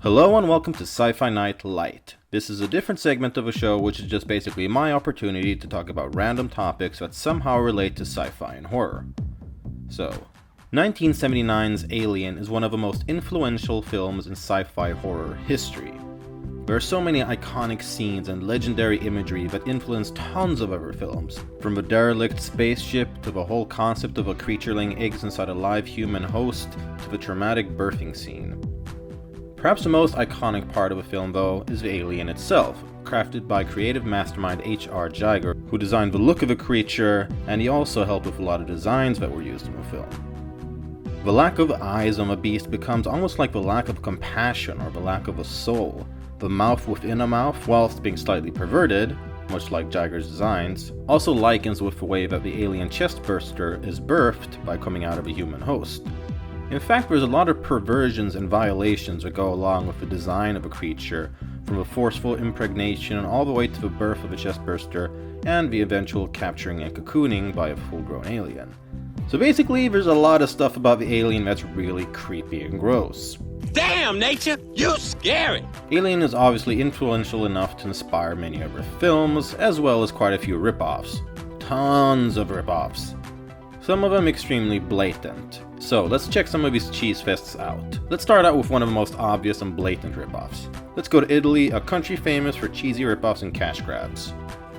Hello and welcome to Sci-Fi Night LIGHT. This is a different segment of a show which is just basically my opportunity to talk about random topics that somehow relate to sci-fi and horror. So, 1979's Alien is one of the most influential films in sci-fi horror history. There are so many iconic scenes and legendary imagery that influence tons of other films, from the derelict spaceship to the whole concept of a creature laying eggs inside a live human host to the traumatic birthing scene. Perhaps the most iconic part of the film, though, is the alien itself, crafted by creative mastermind H.R. Giger, who designed the look of the creature, and he also helped with a lot of designs that were used in the film. The lack of eyes on the beast becomes almost like the lack of compassion or the lack of a soul. The mouth within a mouth, whilst being slightly perverted, much like Giger's designs, also likens with the way that the alien chest burster is birthed by coming out of a human host. In fact, there's a lot of perversions and violations that go along with the design of a creature, from a forceful impregnation all the way to the birth of a chestburster and the eventual capturing and cocooning by a full-grown alien. So basically, there's a lot of stuff about the alien that's really creepy and gross. Damn, nature, you scary! Alien is obviously influential enough to inspire many other films, as well as quite a few rip-offs. Tons of rip-offs. Some of them extremely blatant. So let's check some of these cheese fests out. Let's start out with one of the most obvious and blatant ripoffs. Let's go to Italy, a country famous for cheesy ripoffs and cash grabs.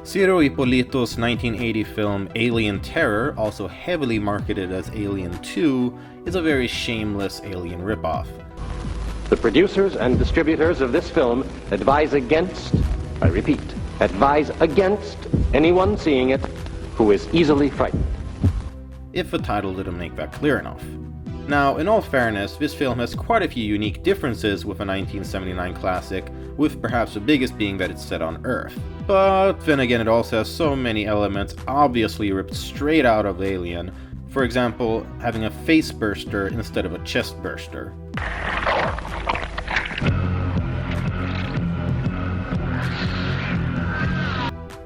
Ciro Ippolito's 1980 film Alien Terror, also heavily marketed as Alien 2, is a very shameless alien ripoff. The producers and distributors of this film advise against, I repeat, advise against anyone seeing it who is easily frightened. If the title didn't make that clear enough. Now, in all fairness, this film has quite a few unique differences with a 1979 classic, with perhaps the biggest being that it's set on Earth. But then again, it also has so many elements obviously ripped straight out of Alien. For example, having a face burster instead of a chest burster.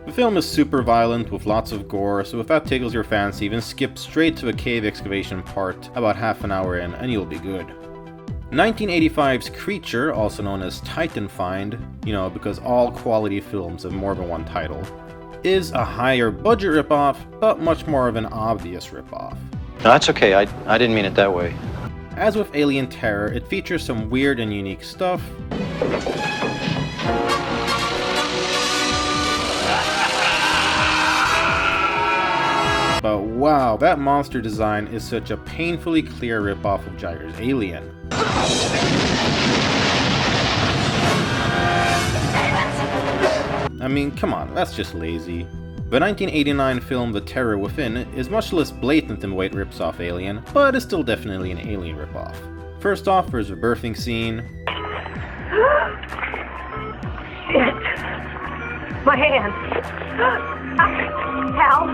The film is super violent with lots of gore, so if that tickles your fancy, then skip straight to the cave excavation part about half an hour in and you'll be good. 1985's Creature, also known as Titan Find, because all quality films have more than one title, is a higher budget ripoff, but much more of an obvious ripoff. No, that's okay, I didn't mean it that way. As with Alien Terror, it features some weird and unique stuff, but wow, that monster design is such a painfully clear ripoff of Giger's Alien. I mean, come on, that's just lazy. The 1989 film The Terror Within is much less blatant in the way it rips off Alien, but is still definitely an Alien ripoff. First off, there's the birthing scene. Shit! My hand! Help!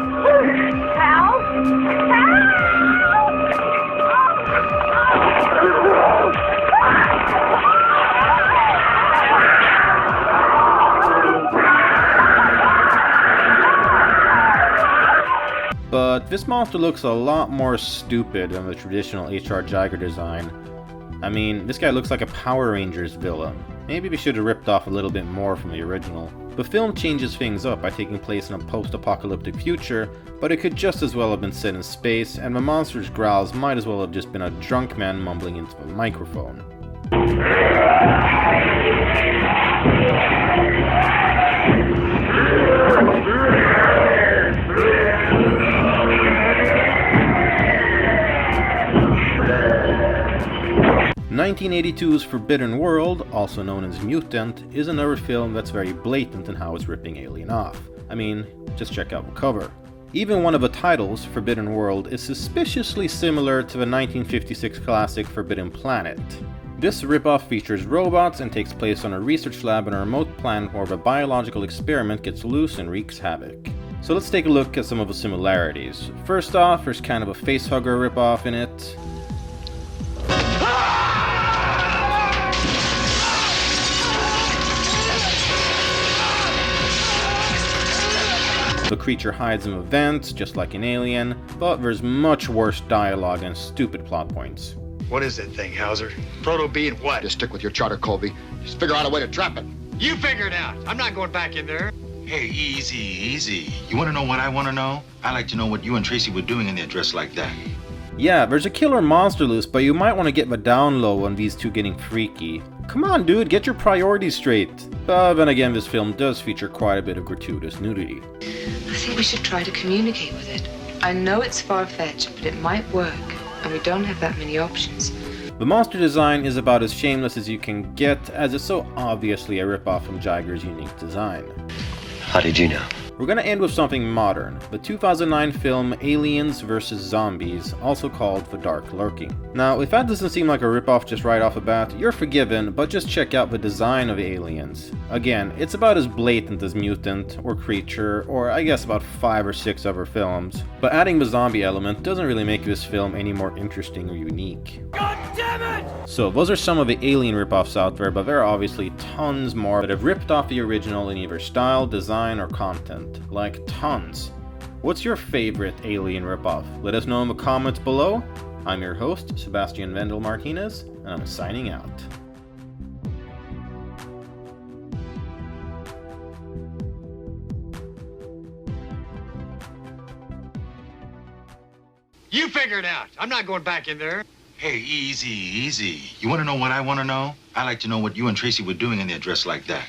Help! But this monster looks a lot more stupid than the traditional H.R. Giger design. I mean, this guy looks like a Power Rangers villain. Maybe we should have ripped off a little bit more from the original. The film changes things up by taking place in a post-apocalyptic future, but it could just as well have been set in space, and the monster's growls might as well have just been a drunk man mumbling into the microphone. (1982's Forbidden World, also known as Mutant, is another film that's very blatant in how it's ripping Alien off. I mean, just check out the cover. Even one of the titles, Forbidden World, is suspiciously similar to the 1956 classic Forbidden Planet. This ripoff features robots and takes place on a research lab on a remote planet where a biological experiment gets loose and wreaks havoc. So let's take a look at some of the similarities. First off, there's kind of a facehugger ripoff in it. The creature hides in the vents, just like in Alien, but there's much worse dialogue and stupid plot points. What is that thing, Hauser? Proto being what? Just stick with your charter, Colby. Just figure out a way to trap it. You figure it out. I'm not going back in there. Hey, easy. You want to know what I want to know? I like to know what you and Tracy were doing in there dressed like that. Yeah, there's a killer monster loose, but you might want to get the down low on these two getting freaky. Come on, dude, get your priorities straight. Then again, this film does feature quite a bit of gratuitous nudity. I think we should try to communicate with it. I know it's far-fetched, but it might work, and we don't have that many options. The monster design is about as shameless as you can get, as it's so obviously a ripoff from Giger's unique design. How did you know? We're gonna end with something modern, the 2009 film Aliens vs. Zombies, also called The Dark Lurking. Now, if that doesn't seem like a ripoff just right off the bat, you're forgiven, but just check out the design of Aliens. Again, it's about as blatant as Mutant, or Creature, or I guess about 5 or 6 other films, but adding the zombie element doesn't really make this film any more interesting or unique. God damn it! So, those are some of the Alien ripoffs out there, but there are obviously tons more that have ripped off the original in either style, design, or content. Like tons. What's your favorite Alien ripoff? Let us know in the comments below. I'm your host, Sebastian Vendel Martinez, and I'm signing out. You figure it out. I'm not going back in there. Hey, easy. You want to know what I want to know? I like to know what you and Tracy were doing in there dressed like that.